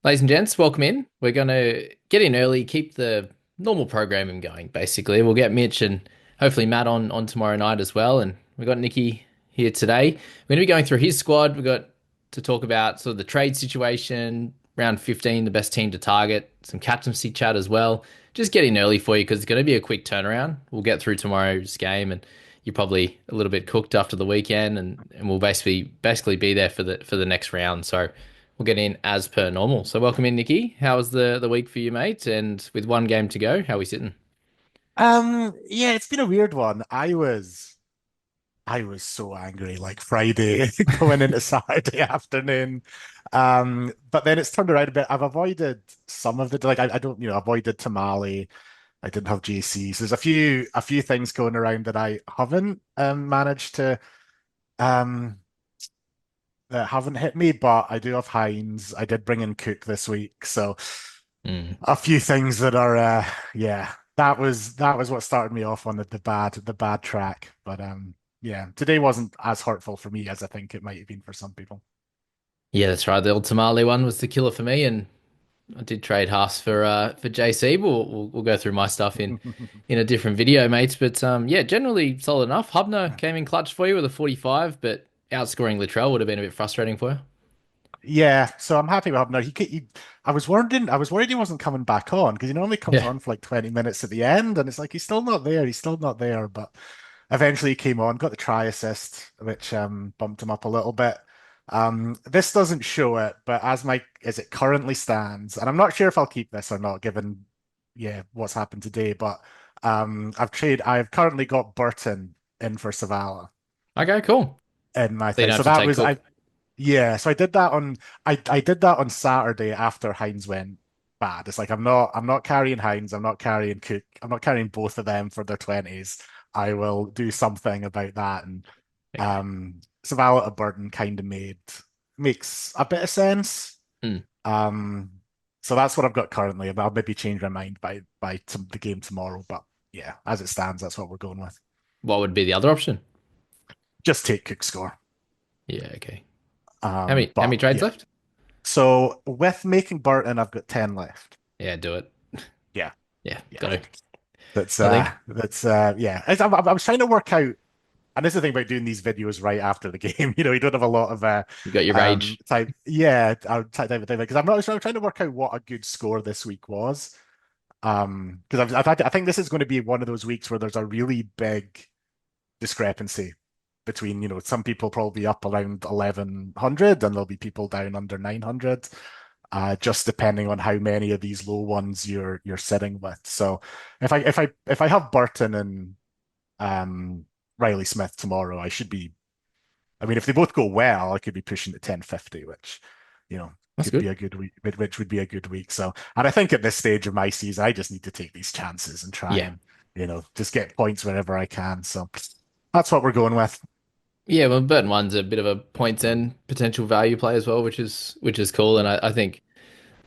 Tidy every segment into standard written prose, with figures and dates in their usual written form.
Ladies and gents, welcome in. We're going to get in early, keep the normal programming going, basically. We'll get Mitch and hopefully Matt on tomorrow night as well. And we've got Nikki here today. We're going to be going through his squad. We've got to talk about sort of the trade situation, round 15, the best team to target, some captaincy chat as well. Just get in early for you because it's going to be a quick turnaround. We'll get through tomorrow's game and you're probably a little bit cooked after the weekend and we'll basically be there for the next round. So we'll get in as per normal. So welcome in, Nikki. How was the week for you, mate? And with one game to go, how are we sitting? Yeah, it's been a weird one. I was so angry like Friday going into Saturday afternoon. But then it's turned around a bit. I've avoided some of the I don't, avoided Tamale. I didn't have JC. So there's a few things going around that I haven't managed to um that haven't hit me, but I do have Hynes. I did bring in Cook this week, so Mm. a few things that are yeah, that was what started me off on the bad track. But yeah, today wasn't as hurtful for me as I think it might have been for some people. Yeah, that's right. The old Tamale one was the killer for me, and I did trade halves for JC. We'll go through my stuff in a different video, mates. But yeah, generally solid enough. Hubner came in clutch for you with a 45, but outscoring Latrell would have been a bit frustrating for you. Yeah, so I'm happy with him now. I was worried he wasn't coming back on because he normally comes Yeah. on for like 20 minutes at the end, and it's like he's still not there. He's still not there, but eventually he came on, got the try assist, which bumped him up a little bit. This doesn't show it, but as it currently stands, and I'm not sure if I'll keep this or not, given what's happened today, but I've currently got Burton in for Savala Okay, cool. in my So you thing. don't So have to that take was Cook. so I did that on Saturday after Hynes went bad. It's like I'm not carrying Hynes, I'm not carrying Cook, I'm not carrying both of them for their 20s. I will do something about that. And Okay. Savala to Burton kind of makes a bit of sense. Hmm. Um so that's what I've got currently. I'll maybe change my mind by the game tomorrow. But yeah, as it stands, that's what we're going with. What would be the other option? Just take Cook's score. Yeah, okay. How many But trades yeah. left? So with making Burton, I've got 10 left. Yeah, do it. Yeah, Yeah, yeah. got to. That's I think yeah. I was trying to work out, and this is the thing about doing these videos right after the game. You don't have a lot of you got your rage. type. Yeah, type of thing because I'm trying to work out what a good score this week was. Because I think this is going to be one of those weeks where there's a really big discrepancy between, some people probably up around 1100 and there'll be people down under 900. Just depending on how many of these low ones you're sitting with. So if I have Burton and um, Riley Smith tomorrow, I should be. I mean, if they both go well, I could be pushing to 1050, which you know That's could be good. a good week, which would be a good week. So, and I think at this stage of my season, I just need to take these chances and try Yeah. and just get points wherever I can. So that's what we're going with. Yeah, well, Burton one's a bit of a points and potential value play as well, which is cool. And I think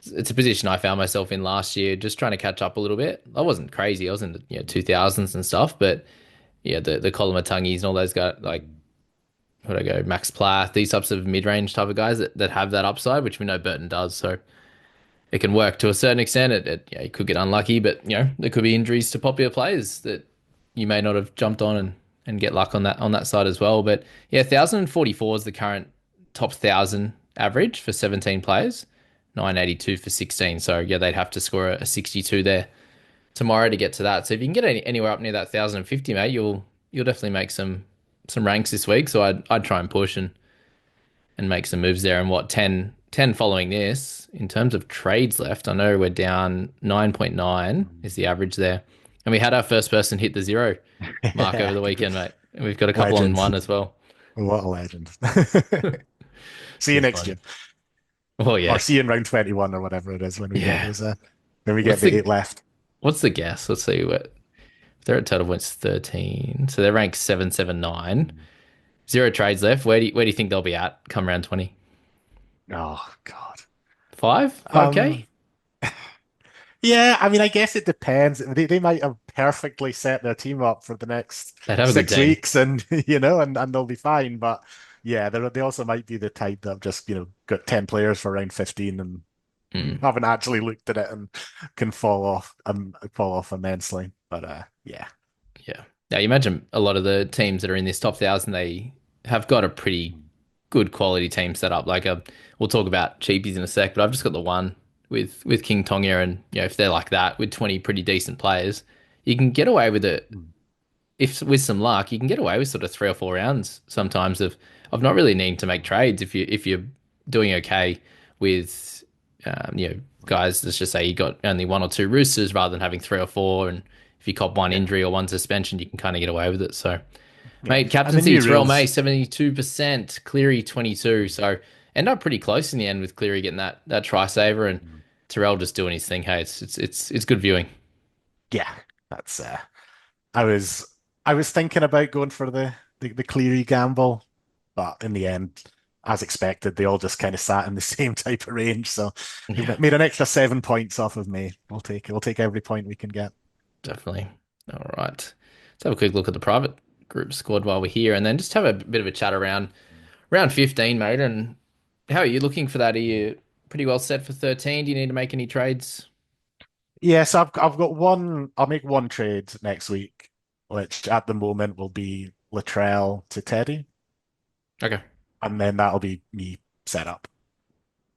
it's a position I found myself in last year, just trying to catch up a little bit. I wasn't crazy. I was in the 2000s and stuff, but yeah, the Colomatungies and all those guys like who'd I go, Max Plath, these types of mid-range type of guys that have that upside, which we know Burton does. So it can work to a certain extent. You could get unlucky, but there could be injuries to popular players that you may not have jumped on and get luck on that side as well. But yeah, 1044 is the current top 1,000 average for 17 players, 982 for 16. So yeah, they'd have to score a 62 there tomorrow to get to that. So if you can get anywhere up near that 1,050, mate, you'll definitely make some ranks this week. So I'd try and push and make some moves there. And what 10 following this in terms of trades left? I know we're down 9.9 is the average there, and we had our first person hit the zero mark over the weekend, mate. And we've got a couple on Legend. one as well. What a legend. See you That's next funny. year. Oh Or yeah, see you in round 21 or whatever it is yeah. when we get What's the the eight left. what's the guess? Let's see what they're at total points 13, so they're ranked 779. Zero trades left. Where do you think they'll be at come round 20? Oh God. Five Um, K? yeah, I mean, I guess it depends. They might have perfectly set their team up for the next They'd have a good six team. weeks and and they'll be fine. But yeah, they also might be the type that have just, got 10 players for round 15 and Mm. Haven't actually looked at it and can fall off immensely. But yeah. Yeah. Now you imagine a lot of the teams that are in this top 1,000, they have got a pretty good quality team set up. We'll talk about cheapies in a sec, but I've just got the one with King Tonga, and if they're like that with 20 pretty decent players, you can get away with it Mm. if with some luck. You can get away with sort of 3 or 4 rounds sometimes of not really needing to make trades if you're doing okay with guys. Let's just say you got only 1 or 2 roosters rather than having 3 or 4, and if you cop one Yeah. injury or one suspension, you can kind of get away with it. So, Yeah. mate, And the captaincy new Terrell May rules. 72%, Cleary 22. So end up pretty close in the end with Cleary getting that try saver and Mm. Terrell just doing his thing. Hey, it's good viewing. Yeah, that's I was I was thinking about going for the Cleary gamble, but in the end, as expected, they all just kind of sat in the same type of range. So we Yeah, made an extra 7 points off of me. We'll take it. We'll take every point we can get. definitely. All right. Let's have a quick look at the private group squad while we're here, and then just have a bit of a chat around round 15, mate. And how are you looking for that? Are you pretty well set for 13? Do you need to make any trades? Yes, I've got one. I'll make one trade next week, which at the moment will be Latrell to Teddy, Okay. and then that'll be me set up.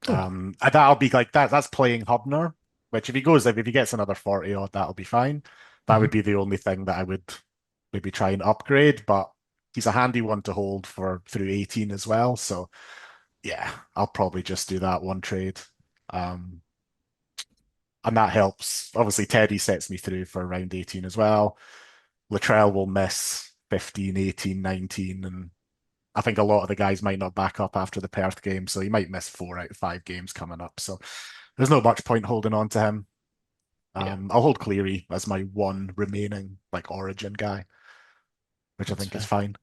Oh. And that'll be like that. That's playing Hubner, which if he gets another 40 odd, that'll be fine. That would Mhm. be the only thing that I would maybe try and upgrade, but he's a handy one to hold for through 18 as well. So yeah, I'll probably just do that one trade. Um, and that helps. Obviously, Teddy sets me through for round 18 as well. Latrell will miss 15, 18, 19, and I think a lot of the guys might not back up after the Perth game, so he might miss 4 out of 5 games coming up. So there's no much point holding on to him. Yeah, I'll hold Cleary as my one remaining like origin guy, which I that's think is fair. fine.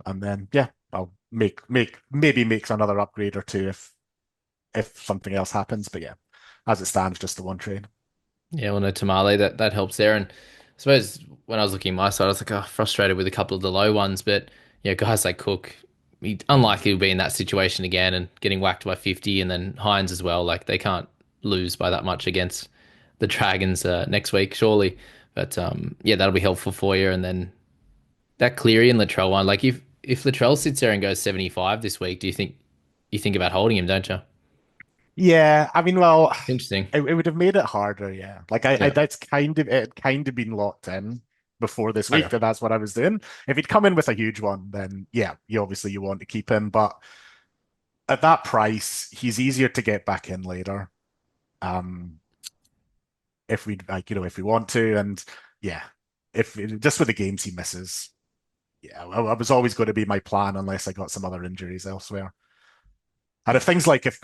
And then yeah, I'll maybe make another upgrade or two if something else happens. But yeah, as it stands, just the one trade. Yeah, well, no, Tamale, that helps there. And I suppose when I was looking at my side, I was like, oh, frustrated with a couple of the low ones. But guys like Cook, he Mm. unlikely to be in that situation again and getting whacked by 50. And then Hynes as well. Like they can't lose by that much against the Dragons next week, surely. But yeah, that'll be helpful for you. And then that Cleary and Latrell one, like if Latrell sits there and goes 75 this week, do you think about holding him, don't you? Yeah, I mean, well, Interesting. it would have made it harder, yeah. Like I Yeah. that's kind of it had kind of been locked in before this week Okay. that that's what I was doing. If he'd come in with a huge one, then yeah, you want to keep him. But at that price, he's easier to get back in later. Um, if we like, if we want to, and yeah, if just with the games he misses, yeah, I was always going to be my plan unless I got some other injuries elsewhere. And if things like if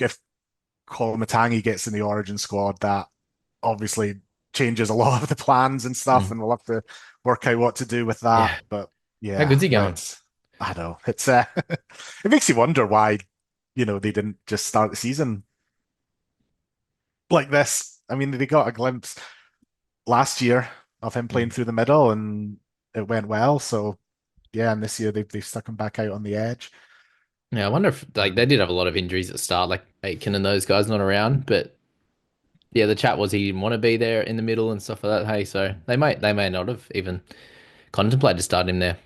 Kolomatangi gets in the Origin squad, that obviously changes a lot of the plans and stuff, Mm. and we'll have to work out what to do with that. Yeah. But How yeah, good's he going? let's. I know it's it makes you wonder why they didn't just start the season like this. I mean, they got a glimpse last year of him playing Mm. through the middle, and it went well. So yeah, and this year they've stuck him back out on the edge. Yeah, I wonder if like they Um, did have a lot of injuries at the start, like Aitken and those guys not around. But yeah, the chat was he didn't want to be there in the middle and stuff like that. Hey, so they may not have even contemplated starting him there.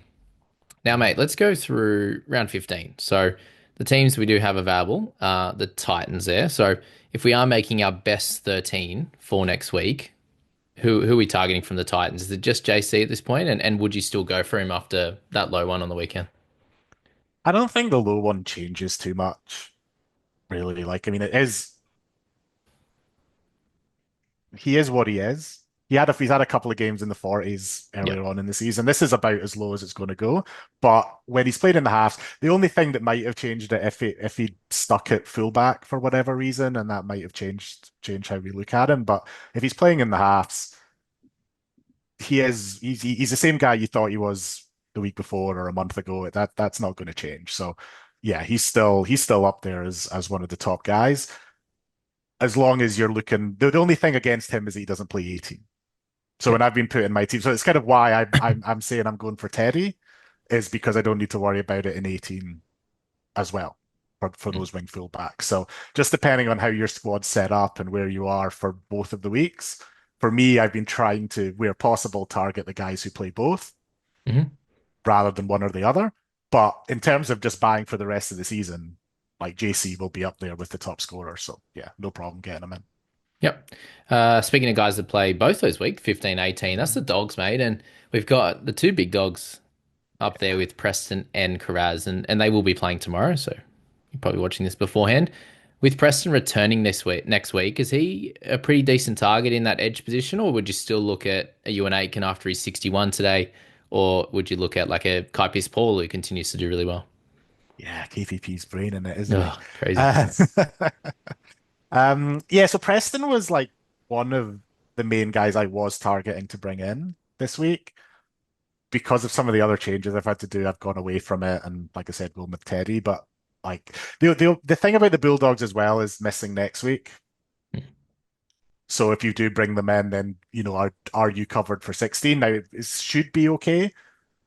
Now, mate, let's go through round 15. So the teams we do have available are the Titans there. So if we are making our best 13 for next week, who are we targeting from the Titans? Is it just JC at this point? And would you still go for him after that low one on the weekend? I don't think the low one changes too much, really. Like, I mean, he is what he is. He's had a couple of games in the 40s Yeah. earlier on in the season. This is about as low as it's going to go. But when he's played in the halves, the only thing that might have changed it if he stuck at fullback for whatever reason, and that might have changed how we look at him. But if he's playing in the halves, he's the same guy you thought he was the week before or a month ago. That's not going to change. So yeah, he's still up there as one of the top guys. As long as you're looking, the only thing against him is that he doesn't play 18. So Yeah. when I've been putting my team, so it's kind of why I'm saying I'm going for Teddy, is because I don't need to worry about it in 18 as well for Mm. those wing fullbacks. So just depending on how your squad's set up and where you are for both of the weeks. For me, I've been trying to, where possible, target the guys who play both Hmm. rather than one or the other. But in terms of just buying for the rest of the season, like JC will be up there with the top scorer. So yeah, no problem getting him in. Yep. Speaking of guys that play both those week, 15, 18, that's the Mhm. dogs, mate. And we've got the two big dogs up there Yeah. with Preston and Carraz, and they will be playing tomorrow. So you're probably watching this beforehand. With Preston returning this week, next week, is he a pretty decent target in that edge position, or would you still look at a Ewan Aitken after he's 61 today, or would you look at like a Kai Paul who continues to do really well? Yeah, KVP's brain in it, isn't he? Oh, crazy. Uh, yeah, so Preston was like one of the main guys I was targeting to bring in this week. Because of some of the other changes I've had to do, I've gone away from it and, like I said, going with Teddy. But like the thing about the Bulldogs as well is missing next week. So if you do bring them in, then are you covered for 16? Now it should be okay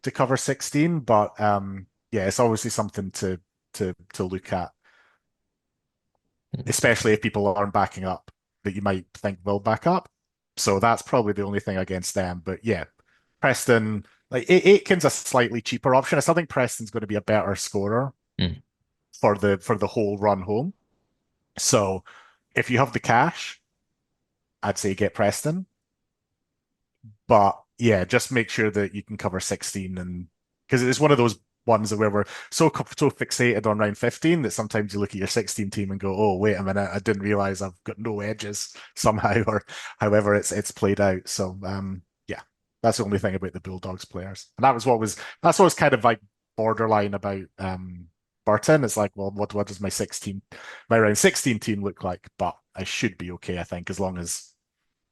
to cover 16, but yeah, it's obviously something to look at, especially if people aren't backing up that you might think will back up. So that's probably the only thing against them. But yeah, Preston, like Aitken's a slightly cheaper option. I still think Preston's going to be a better scorer Mm. for the whole run home. So if you have the cash, I'd say get Preston. But yeah, just make sure that you can cover 16 and because it's one of those ones where we're so fixated on round 15 that sometimes you look at your 16 team and go, oh, wait a minute, I didn't realize I've got no edges somehow, or however it's played out. So yeah, that's the only thing about the Bulldogs players. And that's what was kind of like borderline about Burton. It's like, well, what does my round 16 team look like? But I should be okay, I think, as long as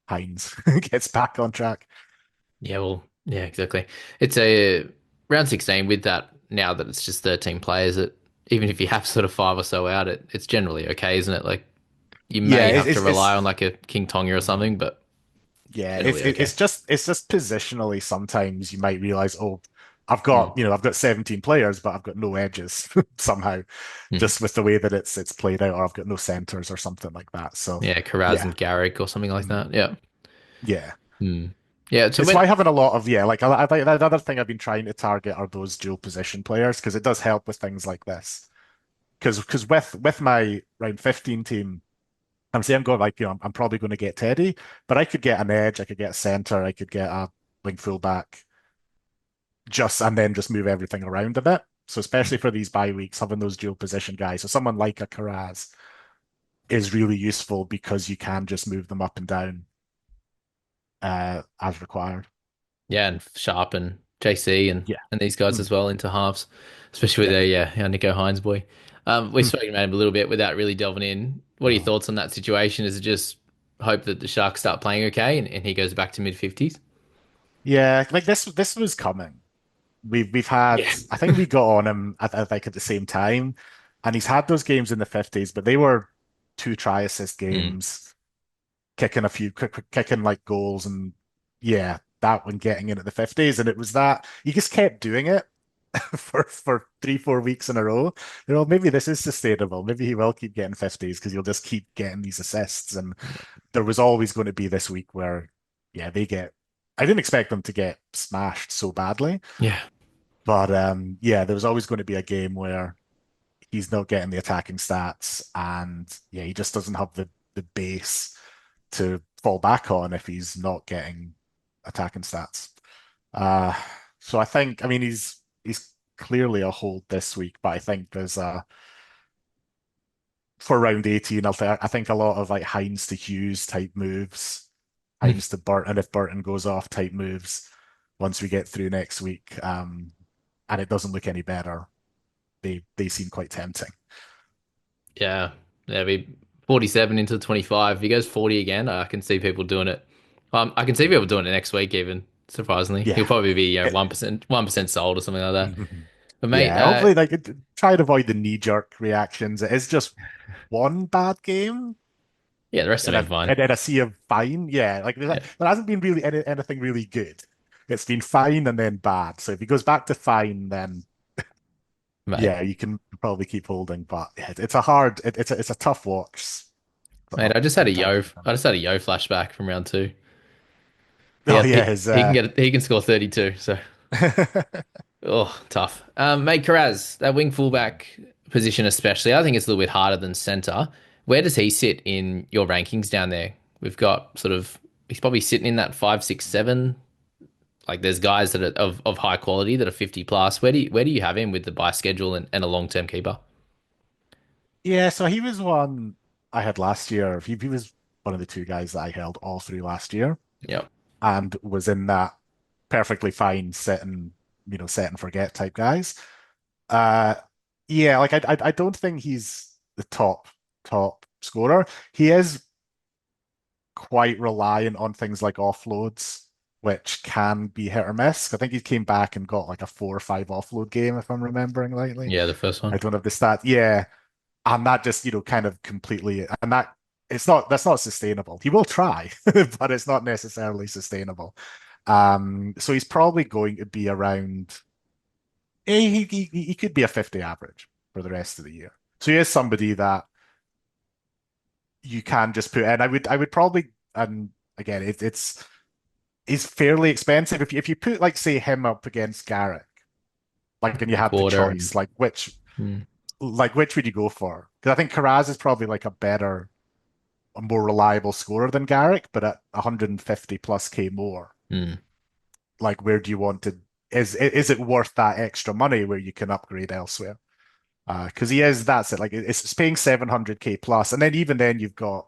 Hynes gets back on track. Yeah, well, yeah, exactly. It's a round 16 with that now that it's just 13 players that even if you have sort of five or so out, it's generally okay, isn't it? Like you Yeah, may have to rely on it's like a King Tonga or something, but yeah, generally okay. it's just positionally sometimes you might realize, oh, Mm. I've got 17 players, but I've got no edges somehow, Mhm. just with the way that it's played out, or I've got no centers or something like that. So Yeah, Karaz yeah, and Garrick or something like mm, that. Yeah. yeah. Mm. Yeah, so It's when why having a lot of yeah, like I think the other thing I've been trying to target are those dual position players because it does help with things like this. Because with my round 15 team. I'm saying I'm going like, I'm probably going to get Teddy, but I could get an edge, I could get a center, I could get a wing fullback, and then just move everything around a bit. So especially for these bye weeks, having those dual position guys, so someone like a Karaz is really useful because you can just move them up and down as required. yeah, and Sharp and JC Yeah. and these guys Mm. as well into halves, especially with Yep. our Nico Hines boy. We've spoken about him a little bit without really delving in. What are your Uh, thoughts on that situation? Is it just hope that the Sharks start playing okay and he goes back to mid 50s? yeah, like this was coming. We've had Yeah. I think we got on him I think at the same time, and he's had those games in the 50s, but they were two try assist Mm. games kicking like goals and yeah, that one getting in at the 50s. And it was that he just kept doing it for 3, 4 weeks in a row. Maybe this is sustainable. Maybe he will keep getting 50s because he'll just keep getting these assists. And there was always going to be this week where, yeah, I didn't expect them to get smashed so badly, Yeah. but yeah, there was always going to be a game where he's not getting the attacking stats and yeah, he just doesn't have the base to fall back on if he's not getting attacking stats. Uh, so I mean, he's clearly a hold this week, but I think there's for round 18, I think a lot of like Hynes to Hughes type moves, Mm. Hynes to Burton if Burton goes off type moves once we get through next week. And it doesn't look any better. They seem quite tempting. Yeah. Yeah, be 47 into 25. If he goes 40 again, I can see people doing it. I can see people doing it next week even, surprisingly. He'll Yeah. probably be, It- 1% sold or something like that. But mate, Yeah, hopefully, like, try and avoid the knee-jerk reactions. It is just one bad game yeah, the rest and have been fine. a sea of fine. Yeah, like Yeah. there hasn't been really anything really good. It's been fine and then bad. So if he goes back to fine, then mate. yeah, you can probably keep holding, but yeah, it's a hard, it's a tough watch. Mate, Up from time to I time. just had a yo flashback from round two. Oh yeah, his He can score 32, so oh, tough. Mate, Karaz, that wing fullback position especially, I think it's a little bit harder than center. Where does he sit in your rankings down there? We've got sort of he's probably sitting in that 5, 6, 7. Like there's guys that are of high quality that are 50 plus. Where do you have him with the buy schedule and a long term keeper? Yeah, so he was one I had last year. He was one of the two guys that I held all through last year Yep. and was in that perfectly fine set and forget type guys. Uh, yeah, like I don't think he's the top scorer. He is quite reliant on things like offloads, which can be hit or miss. I think he came back and got like a 4 or 5 offload game, if I'm remembering rightly. Yeah, the first I one. don't have the stat. Yeah, and that just kind of completely and that that's not sustainable. He will try, but it's not necessarily sustainable. So he's probably going to be around. He could be a 50 average for the rest of the year. So he is somebody that you can just put in. I would probably and again it's he's fairly expensive. If you put like say him up against Garrick, like and you had the Quarter and choice, hmm, which would you go for? Because I think Karaz is probably like a more reliable scorer than Garrick, but at 150 plus K more, hmm. like where do you want to is it worth that extra money where you can upgrade elsewhere? Because he is that's it. Like it's paying 700K plus, and then even then you've got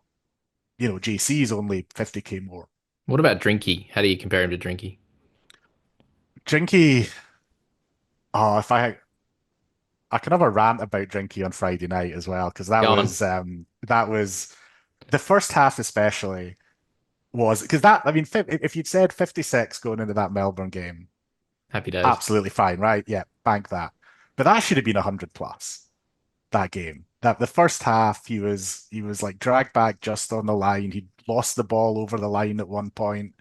JC's only 50K more. What about Drinky? How do you compare him to Drinky? Drinky, oh, if I can have a rant about Drinky on Friday night as well, because Go on. that was the first half especially was because that I mean if you'd said 56 going into that Melbourne game, Happy days. absolutely fine, right? Yeah, bank that. But that should have been 100 plus that game. That the first half he was like dragged back just on the line. He lost the ball over the line at one point.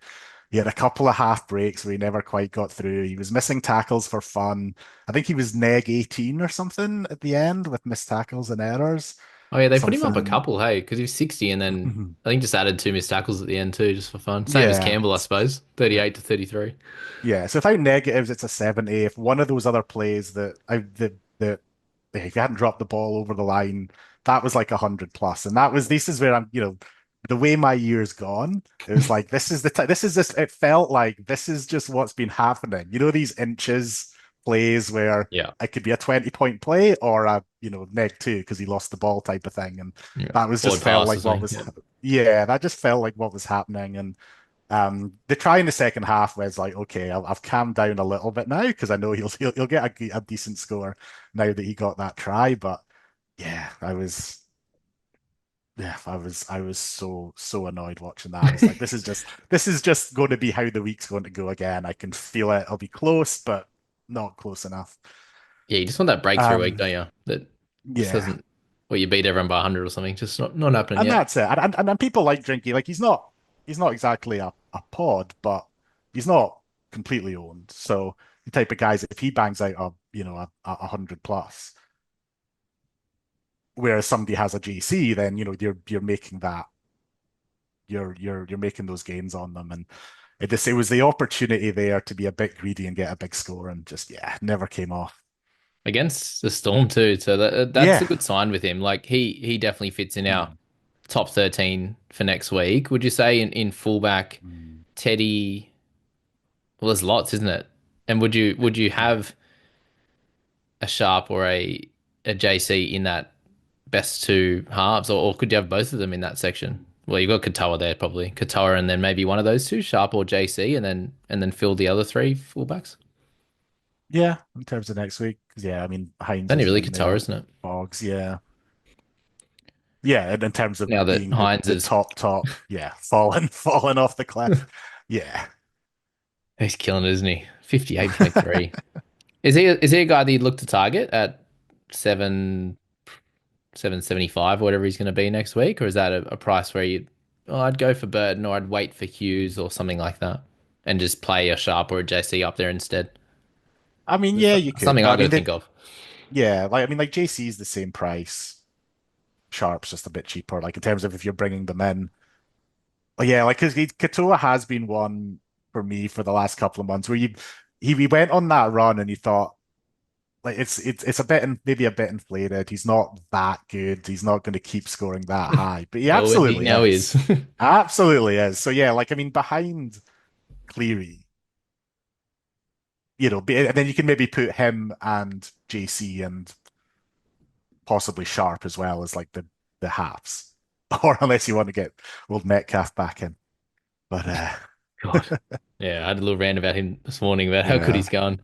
He had a couple of half breaks where he never quite got through. He was missing tackles for fun. I think he was neg 18 or something at the end with missed tackles and errors. Oh yeah, they put him up a Something. couple, hey, because he was 60 and then I think just added two missed tackles at the end too, just for fun. Same as Yeah. Campbell, I suppose. 38 to 33. Yeah. So without negatives, it's a 70. If one of those other plays that if you hadn't dropped the ball over the line, that was like 100 plus. And this is where the way my year's gone, it was like this is just it felt like this is just what's been happening. These inches plays where Yeah. it could be a 20-point play or a neg two because he lost the ball type of thing. And Yeah. that was just Forward felt pass or like what something. was Yeah. yeah, that just felt like what was happening. And the try in the second half was like, okay, I've calmed down a little bit now because I know he'll get a decent score now that he got that try. But yeah, I was so annoyed watching that. I was like, this is just going to be how the week's going to go again. I can feel it. It'll be close, but not close enough. Yeah, you just want that breakthrough week, Um, don't you? That just yeah, doesn't, well, you beat everyone by 100 or something. Just not happening and yet. that's it. And people like Drinky. Like he's not exactly a pod, but he's not completely owned. So the type of guys, if he bangs out a 100 plus, whereas somebody has a GC, then you're making that you're making those gains on them, and it was the opportunity there to be a bit greedy and get a big score, and just yeah, never came off. Against the Storm too. So that's a Yeah. good sign with him. Like he definitely fits in our Mm. top 13 for next week. Would you say in fullback, Mm. Teddy? Well, there's lots, isn't it? And would you Yeah. have a Sharp or a JC in that best two halves, or could you have both of them in that section? Well, you've got Katoa there probably. Katoa and then maybe one of those two, Sharp or JC, and then fill the other three fullbacks. Yeah, in terms of next week, 'cause, yeah, I mean Hynes Only isn't really in Katoa, there. isn't it? Boggs, yeah. Yeah, and in terms of Now that being the Hynes the is top, yeah, falling falling off the cliff. Yeah. he's killing it, isn't he? 58.3. Is he a guy that you'd look to target at 775 or whatever he's going to be next week, or is that a price where I'd go for Burton or I'd wait for Hughes or something like that, and just play a Sharp or a JC up there instead? I mean, It's yeah, you could, something but I I got to mean think of. Yeah, like I mean, like JC is the same price. Sharp's just a bit cheaper, like in terms of if you're bringing them in. But yeah, like because Katoa has been one for me for the last couple of months where he went on that run and you thought like it's a bit maybe a bit inflated. He's not that good. He's not going to keep scoring that high, but he Oh, he absolutely now is. is. Absolutely is. So yeah, like I mean, behind Cleary, and then you can maybe put him and JC and possibly Sharp as well as like the halves, or unless you want to get old Metcalf back in. But God. Yeah, I had a little rant about him this morning about how good yeah. he's going.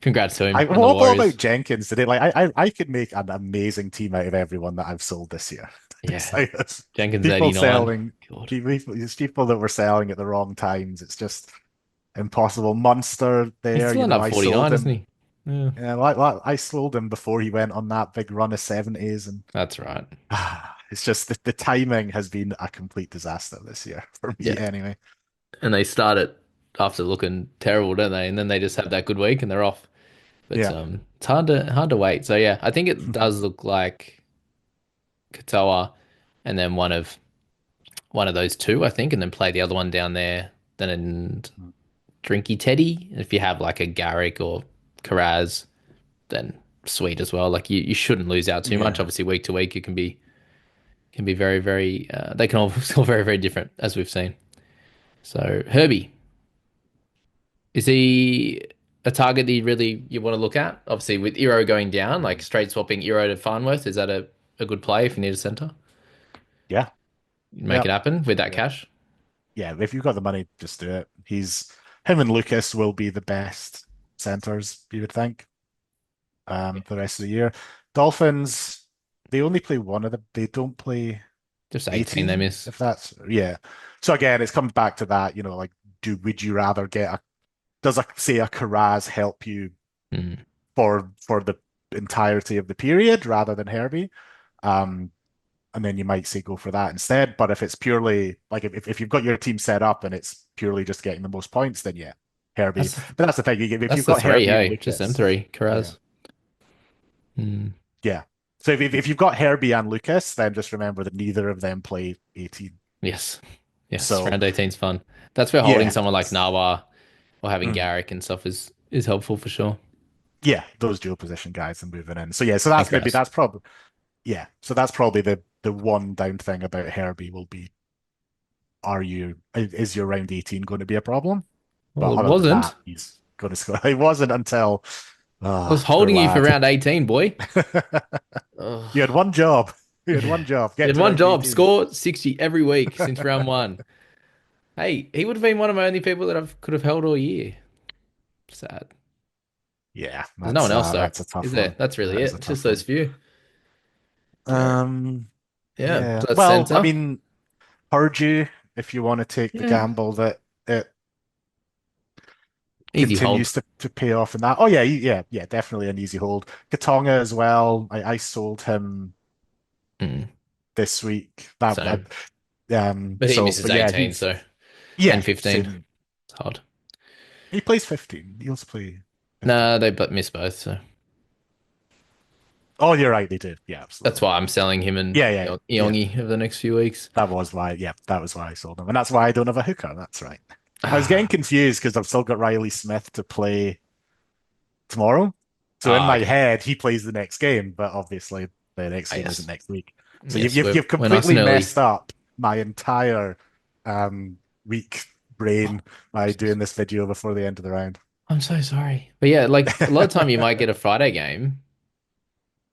Congrats to him I and the what about Warriors. Jenkins today? Like I could make an amazing team out of everyone that I've sold this year. It's Yeah, like Jenkins people 89. selling God. people that were selling at the wrong times. It's just impossible. Munster He's there, still under I sold 49, isn't him. he? Yeah, Yeah, I sold him before he went on that big run of 70s, and that's right. it's just the timing has been a complete disaster this year for Yeah. me anyway. And they start it after looking terrible, don't they? And then they just have that good week and they're off. But Yeah. it's hard to wait. So yeah, I think it does look like Katoa and then one of those two, I think, and then play the other one down there. Then Drinky Teddy. If you have like a Garrick or Karaz, then sweet as well. Like you shouldn't lose out too much. Yeah. Obviously, week to week, it can be very, very. They can all still very, very different as we've seen. So Herbie, is he a target that you want to look at? Obviously, with Euro going down, like Mhm. straight swapping Euro to Farnworth, is that a good play if you need a centre? Yeah. Make Yeah. it happen with that Yeah. cash. Yeah, if you've got the money, just do it. Him and Lucas will be the best centers, you would think, for the rest of the year. Dolphins, they only play one of them. They don't play Just 18 they 18, miss. if that's yeah. So again, it's comes back to that, like would you rather get does a Karaz help you Mm. for the entirety of the period rather than Herbie? Um, and then you might say go for that instead. But if it's purely like if you've got your team set up and it's purely just getting the most points, then yeah, Herbie. That's But that's the thing. If that's you've the got three, Herbie and hey, just them Lucas, three. yeah, Karaz. Mm. yeah. So if you've got Herbie and Lucas, then just remember that neither of them play 18. Yes. Yes. So Round 18's fun. That's where holding yeah, someone like Nawa or having mhm. Garrick and stuff is helpful for sure. Yeah, those dual position guys and moving in. So yeah, And Karaz. that's probably yeah. So that's probably the one down thing about Herbie will be is your round 18 going to be a problem? Well, But it other than wasn't. that, he's going to score. It wasn't until I was poor holding you for lad. round 18, boy. Ugh. You had one job. You had Yeah. one job. You Get had to one round job, 18. score 60 every week since round one. Hey, he would have been one of my only people that I could have held all year. Sad. Yeah, There's no one else though, that's a is tough there? one. That's really That is it. a Just tough those one. few. All right. Um, Yeah. yeah. So that's Well, I center. mean, Purdue, if you want to take the Yeah. gamble that it Easy hold. continues to pay off in that. Oh yeah, yeah, definitely an easy hold. Katonga as well. I sold him Mm, this week. That same. But he so misses but yeah, 18, he's so and yeah, 15. same. It's hard. He plays 15. He'll play 15. Nah, they but miss both, so Oh, you're right, they did. Yeah, that's absolutely. why I'm selling him and Yeah, yeah, yeah. Yongi over the next few weeks. That was why I sold him. And that's why I don't have a hooker. That's right. I was getting Ah, confused because I've still got Riley Smith to play tomorrow. So in my okay. head, he plays the next game, but obviously the next Ah, game isn't yes. next week. So Yes, we're you've we're nice and completely early. messed up my entire week Oh, brain by doing this video before the end of the round. I'm so sorry. But yeah, like a lot of time you might get a Friday game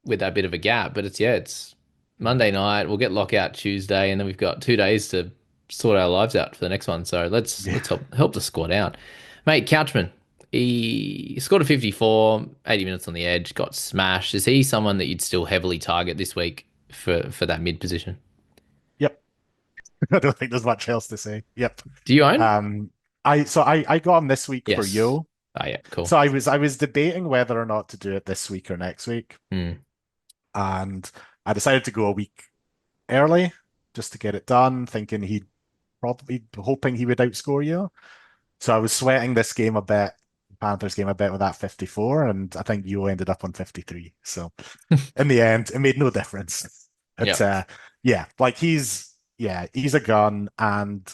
with that bit of a gap, but it's Monday night. We'll get lockout Tuesday, and then we've got 2 days to sort our lives out for the next one. So Yeah. let's help the squad out, mate. Couchman, he scored a 54, 80 minutes on the edge, got smashed. Is he someone that you'd still heavily target this week for that mid position? Yep. I don't think there's much else to say. Yep. Do you own? Um, I got him this week for Yes. Yo. Oh yeah, cool. So I was debating whether or not to do it this week or next week, Hmm. and I decided to go a week early just to get it done, thinking he'd probably hoping he would outscore you. So I was sweating this game a bit, Panthers game I bet with that 54, and I think you ended up on 53. So in the end, it made no difference. It's Yep. yeah, like he's a gun, and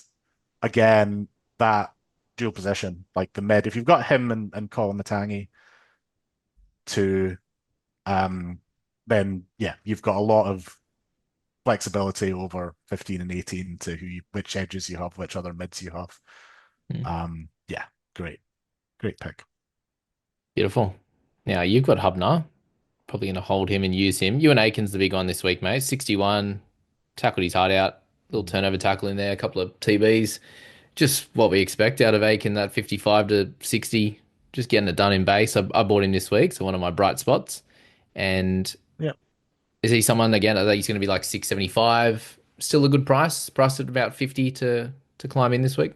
again, that dual position, like the mid, if you've got him and Colin Matangi to um then yeah, you've got a lot of flexibility over 15 and 18 to which edges you have, which other mids you have. Mm. Yeah, great, great pick. Beautiful. Now you've got Hubner. Probably going to hold him and use him. You and Aiken's the big one this week, mate. 61, tackled his heart out. Little turnover tackle in there, a couple of TBs. Just what we expect out of Aiken, that 55 to 60. Just getting it done in base. I bought him this week, so one of my bright spots. And Yeah. is he someone, again, I think he's going to be like 675. Still a good price. Priced at about 50 to climb in this week.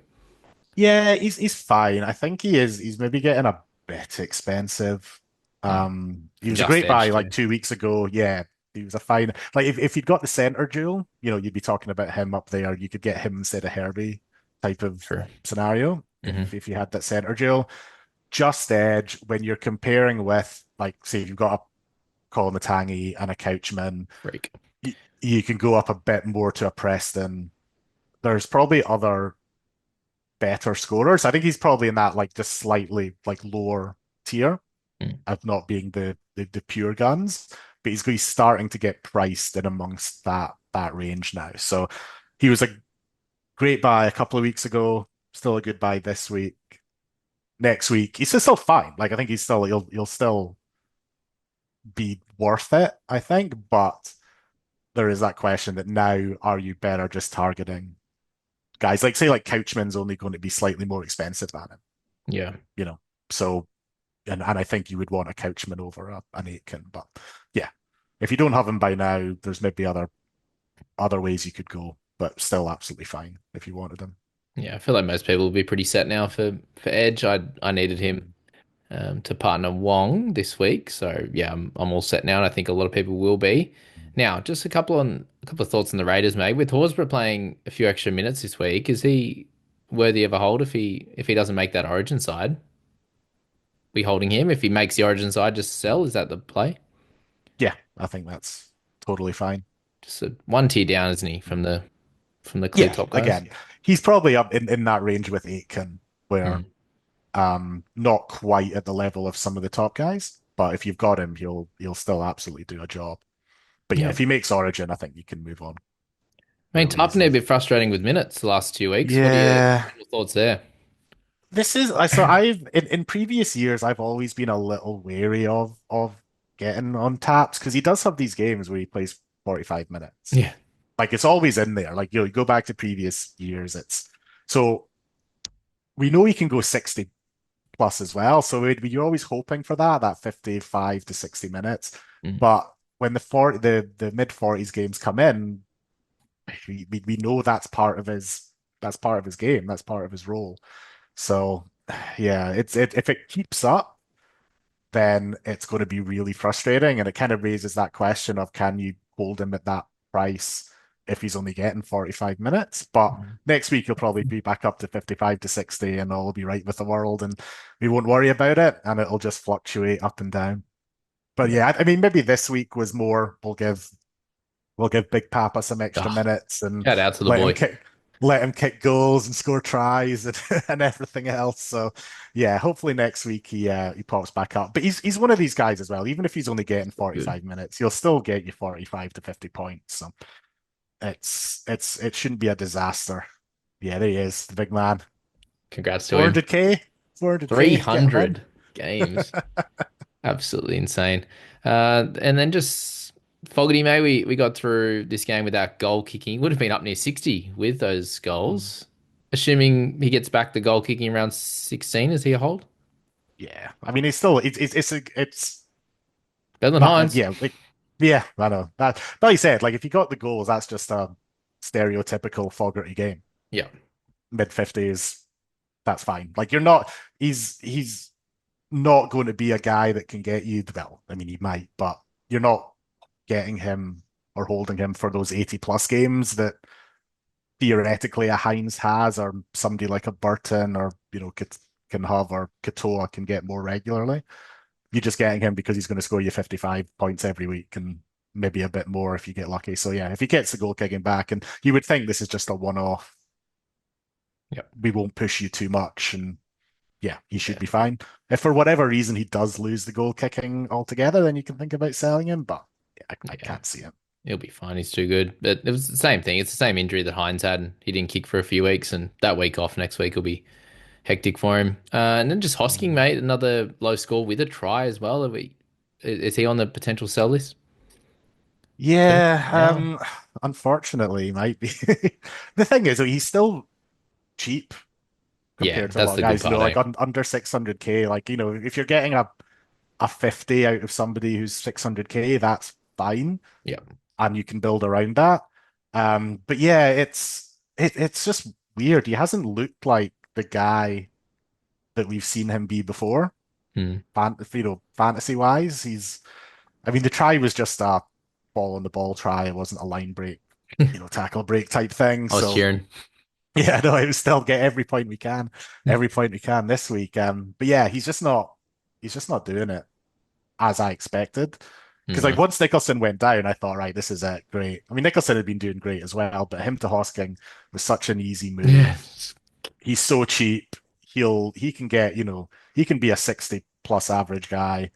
Yeah, he's fine. I think he is. He's maybe getting a bit expensive. Mm. He was a Just great buy edge like too. 2 weeks ago. Yeah, he was a fine. Like if you'd got the center duel, you'd be talking about him up there. You could get him instead of Herbie type of True. scenario Hmm. if you had that center duel. Just edge when you're comparing with like say if you've got a Colin Matangi and a Couchman, Freak. you can go up a bit more to a Preston. There's probably other better scorers. I think he's probably in that like just slightly like lower tier Mm. of not being the pure guns, but he's starting to get priced in amongst that range now. So he was a great buy a couple of weeks ago, still a good buy this week. Next week, he's still fine. Like I think he'll still be worth it, I think, but there is that question that now are you better just targeting guys like say like Couchman's only going to be slightly more expensive than him, Yeah. you know. So and I think you would want a Couchman over an Aitken. But yeah, if you don't have him by now, there's maybe other ways you could go, but still absolutely fine if you wanted him. Yeah, I feel like most people will be pretty set now for Edge. I needed him to partner Wong this week, so yeah, I'm all set now, and I think a lot of people will be. Now, just a couple of thoughts on the Raiders, mate. With Horsburgh playing a few extra minutes this week, is he worthy of a hold if he doesn't make that Origin side? We holding him. If he makes the Origin side, just sell. Is that the play? Yeah, I think that's totally fine. Just a one tier down, isn't he, from the clear Yeah, top guys? again, he's probably up in that range with Aitken, where Mm. not quite at the level of some of the top guys, but if you've got him, he'll still absolutely do a job. But yeah, Yeah. if he makes Origin, I think you can move on I mean, fairly Tarpany a easily. bit frustrating with minutes the last 2 weeks. Yeah, What are your thoughts there? this is so I've in previous years I've always been a little wary of getting on taps because he does have these games where he plays 45 minutes. Yeah. Like it's always in there. Like you go back to previous years, it's so we know he can go 60 plus as well. So you're always hoping for that 55 to 60 minutes. Mm. But when the mid 40s games come in, we know that's part of his game. That's part of his role. So yeah, if it keeps up, then it's going to be really frustrating. And it kind of raises that question of can you hold him at that price if he's only getting 45 minutes? But next week he'll probably be back up to 55 to 60 and all will be right with the world and we won't worry about it and it'll just fluctuate up and down. But Yeah. yeah, I mean maybe this week was more we'll give Big Papa some extra Oh, minutes and shout out to the let him boy. kick let him kick goals and score tries and, and everything else. So yeah, hopefully next week he pops back up. But he's one of these guys as well. Even if he's only getting Good. 45 minutes, he'll still get you 45 to 50 points. So it shouldn't be a disaster. Yeah, there he is, the big man. Congrats to him. 400k, 400k, get him in. 300 games. Absolutely insane. And then just Fogarty, mate, we got through this game without goal kicking. Would have been up near 60 with those Mm. goals. Assuming he gets back the goal kicking around 16, is he a hold? Yeah, I mean, it's Better than But Hynes. yeah, yeah, I know that. But like you said, like if you got the goals, that's just a stereotypical Fogarty game. Yeah. Mid 50s, that's fine. Like you're not. He's not going to be a guy that can get you. Well, I mean, he might, but you're not getting him or holding him for those 80 plus games that theoretically a Hynes has, or somebody like a Burton or can have or Katoa can get more regularly. You're just getting him because he's going to score you 55 points every week and maybe a bit more if you get lucky. So yeah, if he gets the goal kicking back, and you would think this is just a one-off, Yep. we won't push you too much, and yeah, he should Yeah. be fine. If for whatever reason he does lose the goal kicking altogether, then you can think about selling him, but yeah, I Yeah. can't see it. He'll be fine. He's too good. But it was the same thing. It's the same injury that Hynes had, and he didn't kick for a few weeks, and that week off next week will be hectic for him. And then just Hosking, Mm. mate, another low score with a try as well. Is he on the potential sell list? Think Yeah, now. unfortunately, he might be. The thing is, he's still cheap Yeah, compared to a that's lot of the good guys, part, like eh? under 600k. Like, if you're getting a 50 out of somebody who's 600k, that's fine, Yeah. and you can build around that. But yeah, it's just weird. He hasn't looked like the guy that we've seen him be before. Hmm. Fantasy wise, I mean, the try was just a ball on the ball try. It wasn't a line break, tackle break type thing. I was So cheering. yeah, no, it was still get every point we can this week. But yeah, he's just not doing it as I expected. Because like Hmm. once Nicholson went down, I thought, right, this is it, great. I mean, Nicholson had been doing great as well, but him to Hosking was such an easy Yeah. move. He's so cheap. He can get, he can be a 60 plus average guy.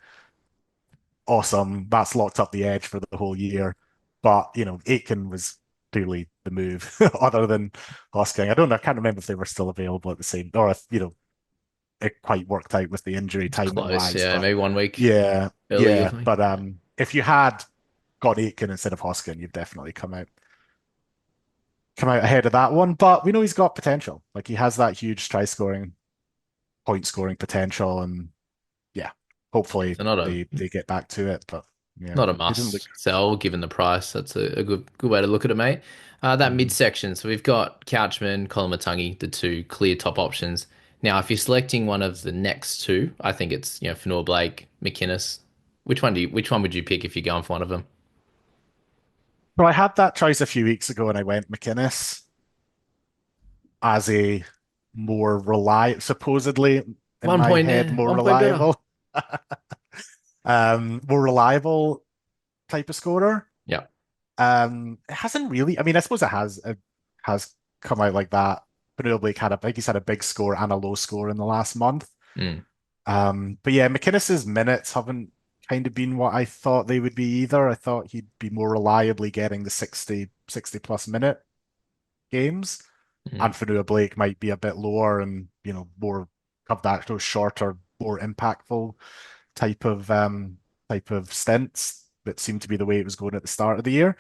Awesome. That's locked up the edge for the whole year. But, Aitken was clearly the move other than Hosking. I can't remember if they were still available at the same, or if, it quite worked out with the injury It's timing close. wise. Yeah, But maybe 1 week yeah, early or yeah. something. But if you had got Aitken instead of Hosking, you'd definitely come out ahead of that one. But we know he's got potential. Like he has that huge try scoring, point scoring potential, and yeah, hopefully So not a they get back to it. But yeah, not a he didn't look. must sell given the price. That's a good way to look at it, mate. That Mhm. midsection. So we've got Couchman, Kolomatangi, the two clear top options. Now, if you're selecting one of the next two, I think it's Fanua Blake, Mciness. Which one would you pick if you're going for one of them? So I had that choice a few weeks ago, and I went Mciness as a more reliable, supposedly in One my point head, there, 1 point better. more reliable type of scorer. Yeah. It hasn't really. I mean, I suppose it has come out like that. But Blake I think he's had a big score and a low score in the last month. Mm, But yeah, McInnes's minutes haven't kind of been what I thought they would be either. I thought he'd be more reliably getting the 60 plus minute games. And mm, Fanua Blake might be a bit lower and, more of those shorter, more impactful type of um type of stints that seemed to be the way it was going at the start of the year.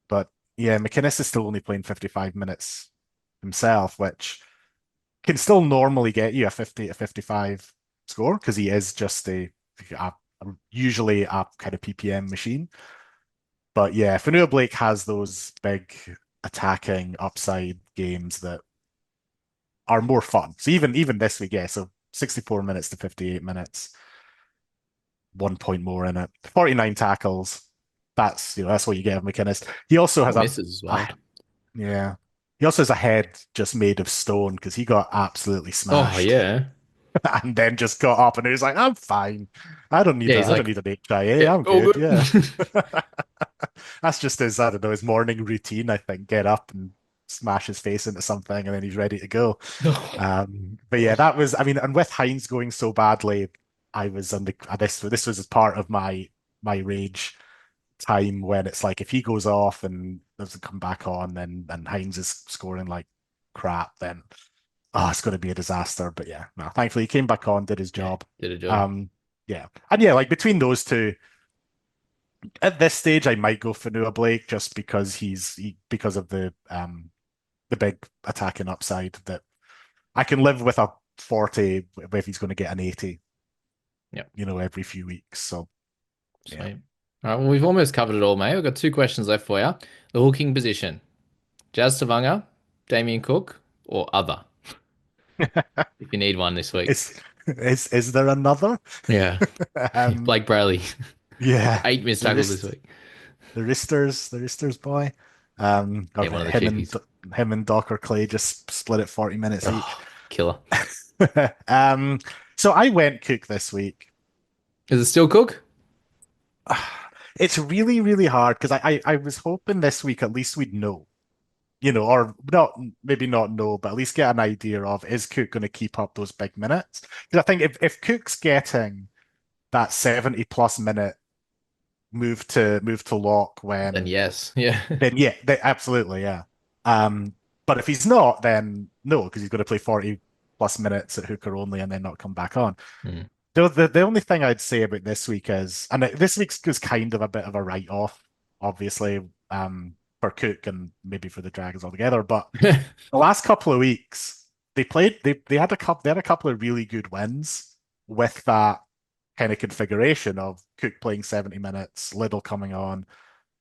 But yeah, McInnes is still only playing 55 minutes himself, which can still normally get you a 50 to 55 score because he is just a usually a kind of PPM machine. But yeah, Fanua Blake has those big attacking upside games that are more fun. So even this week, yeah, so 64 minutes to 58 minutes, 1 point more in it, 49 tackles. That's what you get of McInnes. He also has four misses as a well. yeah. He also has a head just made of stone because he got absolutely Oh smashed yeah. and then just got up and he was like, I'm fine. Yeah, he's I don't like, need an HIA. yeah, I'm all good. good. Yeah. That's just his, I don't know, his morning routine, I think. Get up and smash his face into something and then he's ready to go. But yeah, that was, I mean, and with Hynes going so badly, I was on this was part of my rage time when it's like if he goes off and doesn't come back on, then and Hynes is scoring like crap, then it's going to be a disaster. But yeah, no, thankfully he came back on, did his Yeah, job. did a job. Um, yeah, and yeah, like between those two, at this stage, I might go for Noah Blake just because because of the big attacking upside that I can live with a 40 if he's going to get an 80, Yeah, every few weeks. So yeah. sweet. All right, well, we've almost covered it all, mate. We've got two questions left for you. The hooking position. Jazz Tevaga, Damien Cook, or other, if you need one this week. Is there another? Yeah. Um, Blake Brayley, yeah, eight missed the tackles this wrist, week. the Wristers boy. Or Yeah, one of the cheapies. him and Docker Clay just split it 40 minutes each. Oh. Killer. Um, so I went Cook this week. Is it still Cook? It's really, really hard because I was hoping this week at least we'd know, or not, maybe not know, but at least get an idea of is Cook going to keep up those big minutes? Because I think if Cook's getting that 70 plus minute move to lock Then when yes. Yeah. then yeah, absolutely, yeah. Um, but if he's not, then no, because he's going to play 40 plus minutes at hooker only and then not come back on. Mm. The only thing I'd say about this week is, and this week's was kind of a bit of a write-off, obviously, for Cook and maybe for the Dragons altogether. But the last couple of weeks, they had a couple of really good wins with that kind of configuration of Cook playing 70 minutes, Liddell coming on,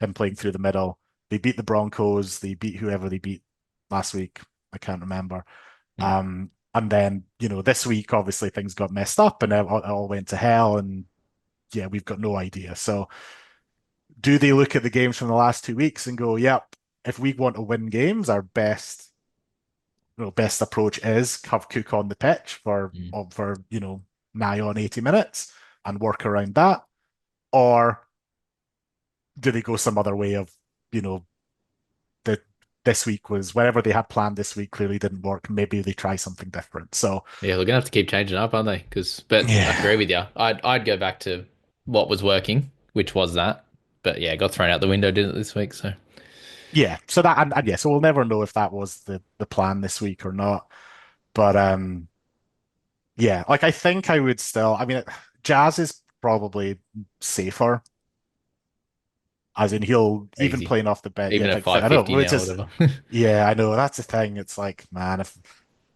him playing through the middle. They beat the Broncos, they beat whoever they beat last week. I can't remember. Mm. And then, this week, obviously, things got messed up and it all went to hell. And yeah, we've got no idea. So, do they look at the games from the last 2 weeks and go, yep, if we want to win games, our best approach is have Cook on the pitch Mm. for nigh on 80 minutes and work around that? Or do they go some other way of, you know, that this week was whatever they had planned this week clearly didn't work. Maybe they try something different. So Yeah, we're gonna have to keep changing up, aren't they? But I yeah, agree with you. I'd go back to what was working, which was that. But yeah, it got thrown out the window, didn't it, this week? So yeah. So that and yeah, so we'll never know if that was the plan this week or not. But yeah, like I think I would still. I mean, Jazz is probably safer, as in he'll even easy. playing off the bench. Yeah, Even at like I don't 550 know, which now, is whatever. yeah, I know that's the thing. It's like man, if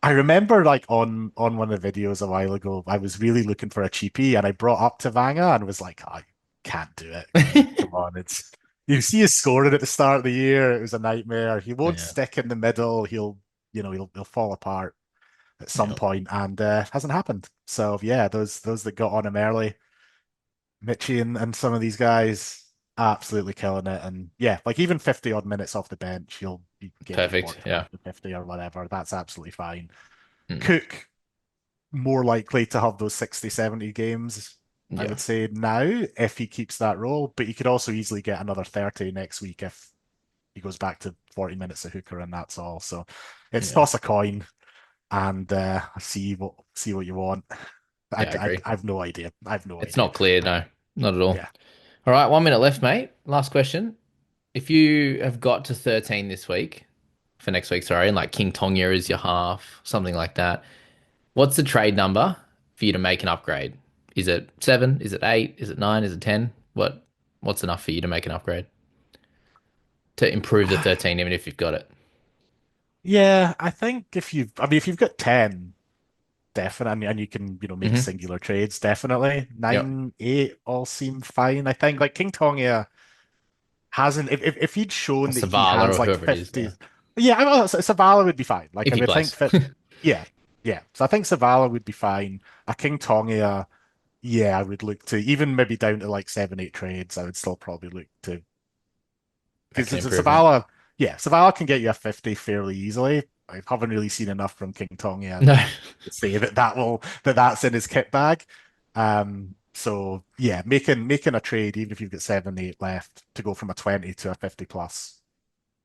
I remember like on one of the videos a while ago, I was really looking for a cheapie and I brought up Tevaga and was like, I can't do it. Come on, it's you see his scoring at the start of the year, it was a nightmare. He won't Yeah. stick in the middle. He'll fall apart at some Yeah. point and hasn't happened. So yeah, those that got on him early, Mitchie and some of these guys absolutely killing it. And yeah, like even 50 odd minutes off the bench, he'll be getting you Perfect. 45 Yeah. to 50 or whatever. That's absolutely fine. Mm. Cook more likely to have those 60, 70 games, I Yeah. would say now, if he keeps that role. But he could also easily get another 30 next week if he goes back to 40 minutes of hooker and that's all. So it's Yeah. toss a coin and see what you want. I, Yeah, I I, agree. I have no idea. I have no It's idea. not clear, no. Not at all. Yeah. All right, 1 minute left, mate. Last question. If you have got to 13 this week, for next week, sorry, and like King Tonga is your half, something like that, what's the trade number for you to make an upgrade? Is it seven? Is it eight? Is it nine? Is it 10? What's enough for you to make an upgrade to improve the 13, even if you've got it? Yeah, I think if you've got 10, definitely, and you can, make Hmm. singular trades, definitely. Yep. 9, 8 all seem fine. I think like King Tonga hasn't if he'd Or shown that he Savala has or like whoever it is, 50, yeah. yeah, Savala would be fine. Like If I he would think plays. fit, yeah, yeah. So I think Savala would be fine. A King Tonga, yeah, I would look to even maybe down to like 7, 8 trades. I would still probably look to because Make an it's improvement. Savala, yeah, Savala can get you a 50 fairly easily. I haven't really seen enough from King Tonga No. to say that's in his kit bag. So yeah, making a trade, even if you've got 7, 8 left, to go from a 20 to a 50 plus